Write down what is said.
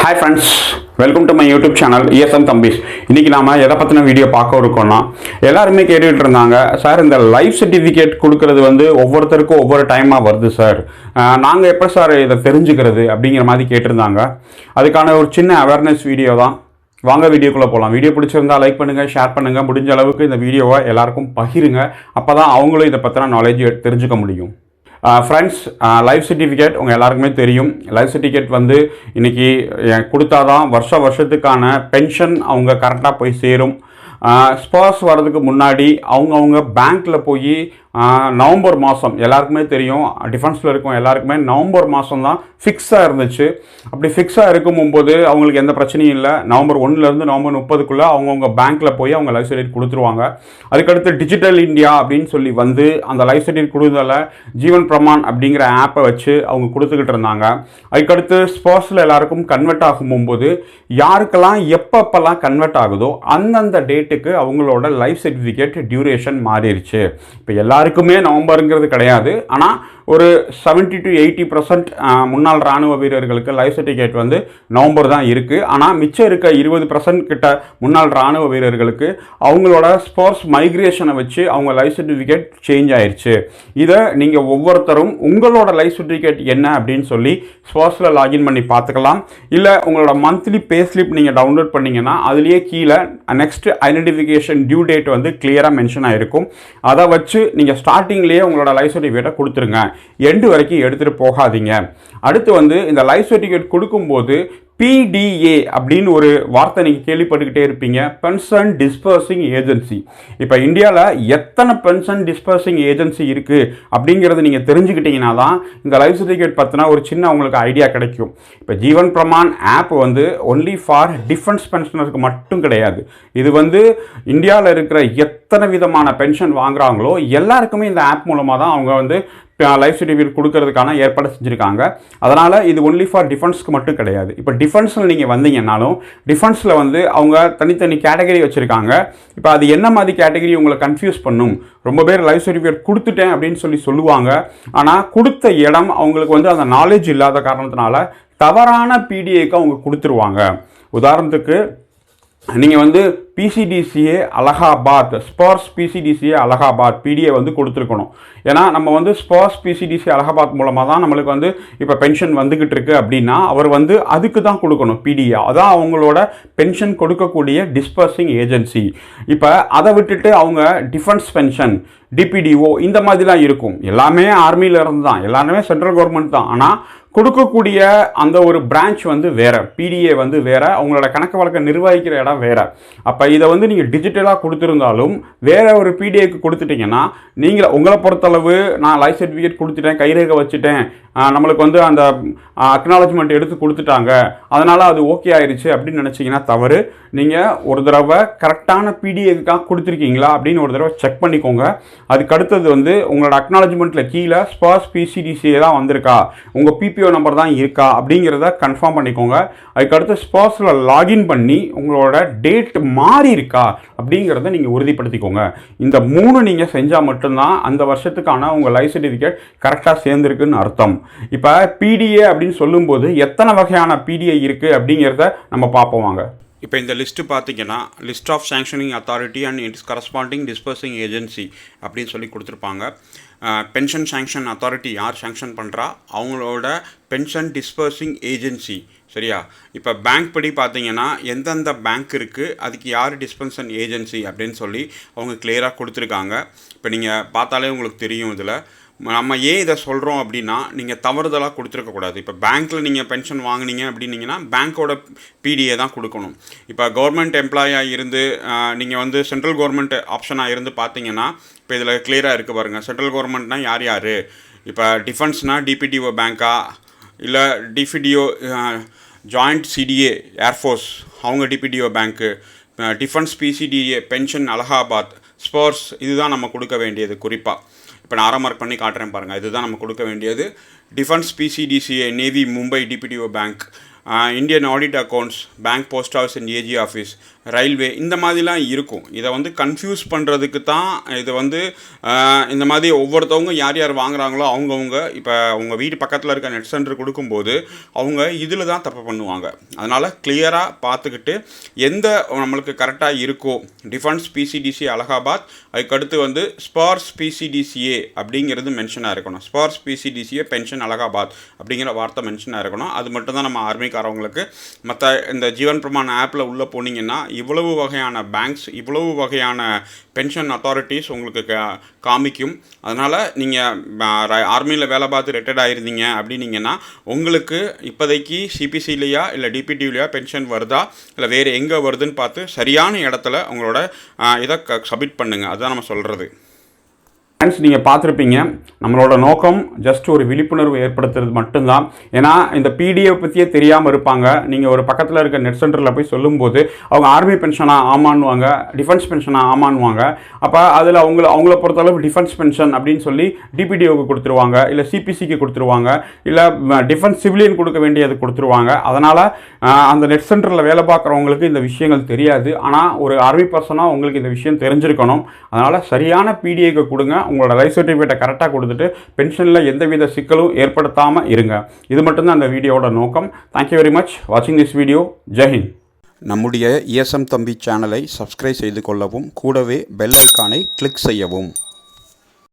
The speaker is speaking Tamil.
Hi friends, welcome to my YouTube channel ESM தம்பிஸ். இன்றைக்கி நாம் எதை பற்றின வீடியோ பார்க்க இருக்கோம்னா, எல்லாருமே கேட்டுக்கிட்டு இருந்தாங்க, சார் இந்த லைஃப் சர்டிஃபிகேட் கொடுக்கறது வந்து ஒவ்வொருத்தருக்கும் ஒவ்வொரு டைமாக வருது சார், நாங்கள் எப்போ சார் இதை தெரிஞ்சுக்கிறது அப்படிங்கிற மாதிரி கேட்டிருந்தாங்க. அதுக்கான ஒரு சின்ன அவேர்னஸ் வீடியோ தான். வாங்க வீடியோக்குள்ளே போகலாம். வீடியோ பிடிச்சிருந்தா லைக் பண்ணுங்கள், ஷேர் பண்ணுங்கள், முடிஞ்ச அளவுக்கு இந்த வீடியோவை எல்லாருக்கும் பகிருங்க. அப்போ தான் அவங்களும் இதை பற்றின நாலேஜ் தெரிஞ்சுக்க முடியும். ஃப்ரெண்ட்ஸ், லைஃப் சர்டிஃபிகேட் உங்கள் எல்லாருக்குமே தெரியும். லைஃப் சர்டிஃபிகேட் வந்து இன்றைக்கி கொடுத்தாதான் வருஷத்துக்கான பென்ஷன் அவங்க கரெக்டாக போய் சேரும். ஸ்பாஸ் வர்றதுக்கு முன்னாடி அவங்கவுங்க பேங்க்கில் போய் நவம்பர் மாதம் எல்லாருக்குமே தெரியும், டிஃபென்ஸில் இருக்கும் எல்லாருக்குமே நவம்பர் மாதம் தான் ஃபிக்ஸாக இருந்துச்சு. அப்படி ஃபிக்ஸாக இருக்கும்போது அவங்களுக்கு எந்த பிரச்சனையும் இல்லை. நவம்பர் 1லேருந்து நவம்பர் 30க்குள்ளே அவங்கவுங்க பேங்க்கில் போய் அவங்க லைஃப் சர்டிஃபிகேட் கொடுத்துருவாங்க. அதுக்கடுத்து டிஜிட்டல் இந்தியா அப்படின்னு சொல்லி வந்து அந்த லைஃப் சர்டிஃபிகேட் கொடுத்ததில் ஜீவன் பிரமான் அப்படிங்கிற ஆப்பை வச்சு அவங்க கொடுத்துக்கிட்டு இருந்தாங்க. அதுக்கடுத்து ஸ்பாஸில் எல்லாருக்கும் கன்வெர்ட் ஆகும்போது யாருக்கெல்லாம் எப்பப்பெல்லாம் கன்வெர்ட் ஆகுதோ அந்தந்த டேட்டுக்கு அவங்களோட லைஃப் சர்டிஃபிகேட் டியூரேஷன் மாறிடுச்சு. இப்போ எல்லாருக்குமே நவம்பருங்கிறது கிடையாது. ஆனால் ஒரு 70 to 80% முன்னாள் இராணுவ வீரர்களுக்கு லைஃப் சர்டிஃபிகேட் வந்து நவம்பர் தான் இருக்குது. ஆனால் மிச்சம் இருக்க 20% கிட்ட முன்னாள் இராணுவ வீரர்களுக்கு அவங்களோட ஸ்போர்ட்ஸ் மைக்ரேஷனை வச்சு அவங்க லைஃப் சர்டிஃபிகேட் சேஞ்ச் ஆயிடுச்சு. இதை நீங்கள் ஒவ்வொருத்தரும் உங்களோட லைஃப் சர்டிஃபிகேட் என்ன அப்படின்னு சொல்லி ஸ்போர்ட்ஸில் லாகின் பண்ணி பார்த்துக்கலாம். இல்லை உங்களோட மந்த்லி பே ஸ்லிப் நீங்கள் டவுன்லோட் பண்ணிங்கன்னா அதுலேயே கீழே நெக்ஸ்ட் ஐடென்டிஃபிகேஷன் டியூ டேட் வந்து கிளியராக மென்ஷன் ஆகிருக்கும். அதை வச்சு நீங்கள் ஸ்டார்டிங்லேயே உங்களோட லைஃப் சர்டிஃபிகேட்டை கொடுத்துருங்க, எண்டு வரைக்கும் எடுத்துகிட்டு போகாதீங்க. அடுத்து வந்து இந்த லைஃப் சர்டிஃபிகேட் கொடுக்கும்போது PDA அப்படின்னு ஒரு வார்த்தை நீங்கள் கேள்விப்பட்டுக்கிட்டே இருப்பீங்க, பென்ஷன் டிஸ்பர்சிங் ஏஜென்சி. இப்போ இந்தியாவில் எத்தனை பென்ஷன் டிஸ்பர்சிங் ஏஜென்சி இருக்குது அப்படிங்கிறது நீங்கள் தெரிஞ்சுக்கிட்டீங்கன்னா தான் இந்த லைஃப் சர்டிஃபிகேட் பற்றின ஒரு சின்ன உங்களுக்கு ஐடியா கிடைக்கும். இப்போ ஜீவன் பிரமான் ஆப் வந்து ஒன்லி ஃபார் டிஃபென்ஸ் பென்ஷனருக்கு மட்டும் கிடையாது. இது வந்து இந்தியாவில் இருக்கிற எத்தனை விதமான பென்ஷன் வாங்குறாங்களோ எல்லாருக்குமே இந்த ஆப் மூலமாக தான் அவங்க வந்து லைஃப் சர்டிஃபிகேட் கொடுக்கறதுக்கான ஏற்பாடு செஞ்சுருக்காங்க. அதனால் இது ஒன்லி ஃபார் டிஃபென்ஸ்க்கு மட்டும் கிடையாது. இப்போ டிஃபென்ஸில் நீங்கள் வந்தீங்கன்னாலும் டிஃபென்ஸில் வந்து அவங்க தனித்தனி கேட்டகரி வச்சுருக்காங்க. இப்போ அது என்ன மாதிரி கேட்டகரி உங்களை கன்ஃபியூஸ் பண்ணும். ரொம்ப பேர் லைஃப் சர்டிஃபிகேட் கொடுத்துட்டேன் அப்படின்னு சொல்லுவாங்க. ஆனால் கொடுத்த இடம் அவங்களுக்கு வந்து அந்த நாலேஜ் இல்லாத காரணத்தினால தவறான PDAக்கு அவங்க கொடுத்துருவாங்க. உதாரணத்துக்கு நீங்கள் வந்து PCDCA அலகாபாத், ஸ்பார்ஸ் PCDCA அலகாபாத் PDA வந்து கொடுத்துருக்கணும். ஏன்னா நம்ம வந்து ஸ்பார்ஸ் PCDCA அலகாபாத் மூலமாக தான் நம்மளுக்கு வந்து இப்போ பென்ஷன் வந்துக்கிட்டு இருக்கு அப்படின்னா அவர் வந்து அதுக்கு தான் கொடுக்கணும் PDA. அதான் அவங்களோட பென்ஷன் கொடுக்கக்கூடிய டிஸ்பர்சிங் ஏஜென்சி. இப்போ அதை விட்டுட்டு அவங்க டிஃபென்ஸ் பென்ஷன், DPDO இந்த மாதிரிலாம் இருக்கும். எல்லாமே ஆர்மியில் இருந்து தான், எல்லாருமே சென்ட்ரல் கவர்மெண்ட் தான். ஆனால் கொடுக்கக்கூடிய அந்த ஒரு பிரான்ச் வந்து வேறு, PDA வந்து வேறு, அவங்களோட கணக்கு வழக்க நிர்வகிக்கிற இடம் வேறு. அப்போ இதை வந்து நீங்கள் டிஜிட்டலாக கொடுத்துருந்தாலும் வேறு ஒரு PDAக்கு கொடுத்துட்டிங்கன்னா நீங்கள் உங்களை பொறுத்தளவு நான் லைஃப் சர்டிஃபிகேட் கொடுத்துட்டேன், கைரேகை வச்சுட்டேன், நம்மளுக்கு வந்து அந்த அக்னாலஜ்மெண்ட் எடுத்து கொடுத்துட்டாங்க, அதனால் அது ஓகே ஆயிடுச்சு அப்படின்னு நினச்சிங்கன்னா தவறு. நீங்கள் ஒரு தடவை கரெக்டான PDAக்காக கொடுத்துருக்கீங்களா அப்படின்னு ஒரு தடவை செக் பண்ணிக்கோங்க. அதுக்கு அடுத்தது வந்து உங்களோட அக்னாலஜ்மெண்ட்டில் கீழே ஸ்பாஸ் PCDCA தான் வந்திருக்கா, உங்கள் PPO நம்பர் தான் இருக்கா அப்படிங்கிறத கன்ஃபார்ம் பண்ணிக்கோங்க. அதுக்கடுத்து ஸ்பாஸில் லாகின் பண்ணி உங்களோட டேட் மாறி இருக்கா அப்படிங்கிறத நீங்கள் உறுதிப்படுத்திக்கோங்க. இந்த 3 நீங்கள் செஞ்சால் மட்டும்தான் அந்த வருஷத்துக்கான உங்கள் லைஃப் சர்டிஃபிகேட் கரெக்டாக சேர்ந்துருக்குன்னு அர்த்தம். இப்போ PDA அப்படின்னு சொல்லும்போது எத்தனை வகையான PDA இருக்குது அப்படிங்கிறத நம்ம பார்ப்போம் வாங்க. இப்போ இந்த லிஸ்ட்டு பார்த்தீங்கன்னா list of sanctioning authority and its corresponding disbursing agency அப்படின்னு சொல்லி கொடுத்துருப்பாங்க. பென்ஷன் சாங்ஷன் அத்தாரிட்டி யார் சாங்ஷன் பண்ணுறா, அவங்களோட பென்ஷன் டிஸ்பர்சிங் ஏஜென்சி. சரியா? இப்போ பேங்க் படி பார்த்தீங்கன்னா எந்தெந்த பேங்க் இருக்குது, அதுக்கு யார் டிஸ்பென்சன் ஏஜென்சி அப்படின்னு சொல்லி அவங்க கிளியராக கொடுத்துருக்காங்க. இப்போ நீங்கள் பார்த்தாலே உங்களுக்கு தெரியும். இதில் நம்ம ஏன் இதை சொல்கிறோம் அப்படின்னா, நீங்கள் தவறுதலாக கொடுத்துருக்கக்கூடாது. இப்போ பேங்க்கில் நீங்கள் பென்ஷன் வாங்கினீங்க அப்படின்னீங்கன்னா பேங்க்கோட PDA தான் கொடுக்கணும். இப்போ கவர்மெண்ட் எம்ப்ளாயாக இருந்து நீங்கள் வந்து சென்ட்ரல் கவர்மெண்ட் ஆப்ஷனாக இருந்து பார்த்தீங்கன்னா இப்போ இதில் கிளியராக இருக்குது பாருங்கள். சென்ட்ரல் கவர்மெண்ட்னால் யார் யார், இப்போ டிஃபென்ஸ்னால் DPDO பேங்க்கா, இல்லை DPDO ஜாயிண்ட் CDA ஏர்ஃபோர்ஸ் அவங்க DPDO பேங்க்கு, defence PCDA pension Allahabad, sports இதுதான் நம்ம கொடுக்க வேண்டியது. குறிப்பாக இப்போ நான் மார்க் பண்ணி காட்டுறேன் பாருங்கள், இதுதான் நம்ம கொடுக்க வேண்டியது. Defence PCDCA navy Mumbai DPDO bank, Indian audit accounts, bank post office and AG office, railway இந்த மாதிரிலாம் இருக்கும். இதை வந்து கன்ஃபியூஸ் பண்ணுறதுக்கு தான் இது வந்து இந்த மாதிரி ஒவ்வொருத்தவங்க யார் யார் வாங்குறாங்களோ அவங்கவுங்க இப்போ உங்கள் வீட்டு பக்கத்தில் இருக்க நெட் சென்டர் கொடுக்கும்போது அவங்க இதில் தான் தப்பு பண்ணுவாங்க. அதனால் கிளியராக பார்த்துக்கிட்டு எந்த நம்மளுக்கு கரெக்டாக இருக்கோ, டிஃபென்ஸ் பிசிடிசி அலகாபாத், அதுக்கடுத்து வந்து ஸ்பார்ஸ் பிசிடிசிஏ அப்படிங்கிறது மென்ஷனாக இருக்கணும். ஸ்பார்ஸ் பிசிடிசிஏ பென்ஷன் அலகாபாத் அப்படிங்கிற வார்த்தை மென்ஷனாக இருக்கணும். அது மட்டும் தான் நம்ம ஆர்மிக்காரவங்களுக்கு. மற்ற இந்த ஜீவன் பிரமான் ஆப்பில் உள்ளே போனீங்கன்னா இவ்வளவு வகையான பேங்க்ஸ், இவ்வளவு வகையான பென்ஷன் அத்தாரிட்டிஸ் உங்களுக்கு காமிக்கும். அதனால் நீங்கள் ஆர்மியில் வேலை பார்த்து ரிட்டையர்ட் ஆகிருந்தீங்க அப்படின்னீங்கன்னா உங்களுக்கு இப்போதைக்கு சிபிசிலையா இல்லை டிபிடிவிலையா பென்ஷன் வருதா இல்லை வேறு எங்கே வருதுன்னு பார்த்து சரியான இடத்துல உங்களோட இதை சப்மிட் பண்ணுங்கள். அதுதான் நம்ம சொல்கிறது. ஃப்ரெண்ட்ஸ், நீங்கள் பார்த்துருப்பீங்க, நம்மளோட நோக்கம் ஜஸ்ட் ஒரு விழிப்புணர்வு ஏற்படுத்துறது மட்டும்தான். ஏன்னா இந்த பிடிஎஃப் பற்றியே தெரியாமல் இருப்பாங்க. நீங்கள் ஒரு பக்கத்தில் இருக்க நெட் சென்டரில் போய் சொல்லும்போது அவங்க ஆர்மி பென்ஷனாக ஆமான்னுவாங்க, டிஃபென்ஸ் பென்ஷனாக ஆமான்னுவாங்க. அப்போ அதில் அவங்கள பொறுத்தளவு டிஃபென்ஸ் பென்ஷன் அப்படின்னு சொல்லி டிபிடிஓக்கு கொடுத்துருவாங்க, இல்லை சிபிசிக்கு கொடுத்துருவாங்க, இல்லை டிஃபென்ஸ் சிவிலியன் கொடுக்க வேண்டியது கொடுத்துருவாங்க. அதனால் அந்த நெட் சென்டரில் வேலை பார்க்குறவங்களுக்கு இந்த விஷயங்கள் தெரியாது. ஆனால் ஒரு ஆர்மி பர்சனாக உங்களுக்கு இந்த விஷயம் தெரிஞ்சிருக்கணும். அதனால் சரியான பிடிஏக்கு கொடுங்க. உங்களோட லைஃப் சர்டிஃபிகேட்டை கரெக்டாக கொடுத்துட்டு பென்ஷனில் எந்தவித சிக்கலும் ஏற்படுத்தாமல் இருங்க. இது மட்டும்தான் அந்த வீடியோட நோக்கம். தேங்க்யூ வெரி மச் வாட்சிங் திஸ் வீடியோ. ஜெய்ஹிந்த். நம்முடைய ESM தம்பி சேனலை சப்ஸ்கிரைப் செய்து கொள்ளவும், கூடவே பெல் ஐக்கானை கிளிக் செய்யவும்.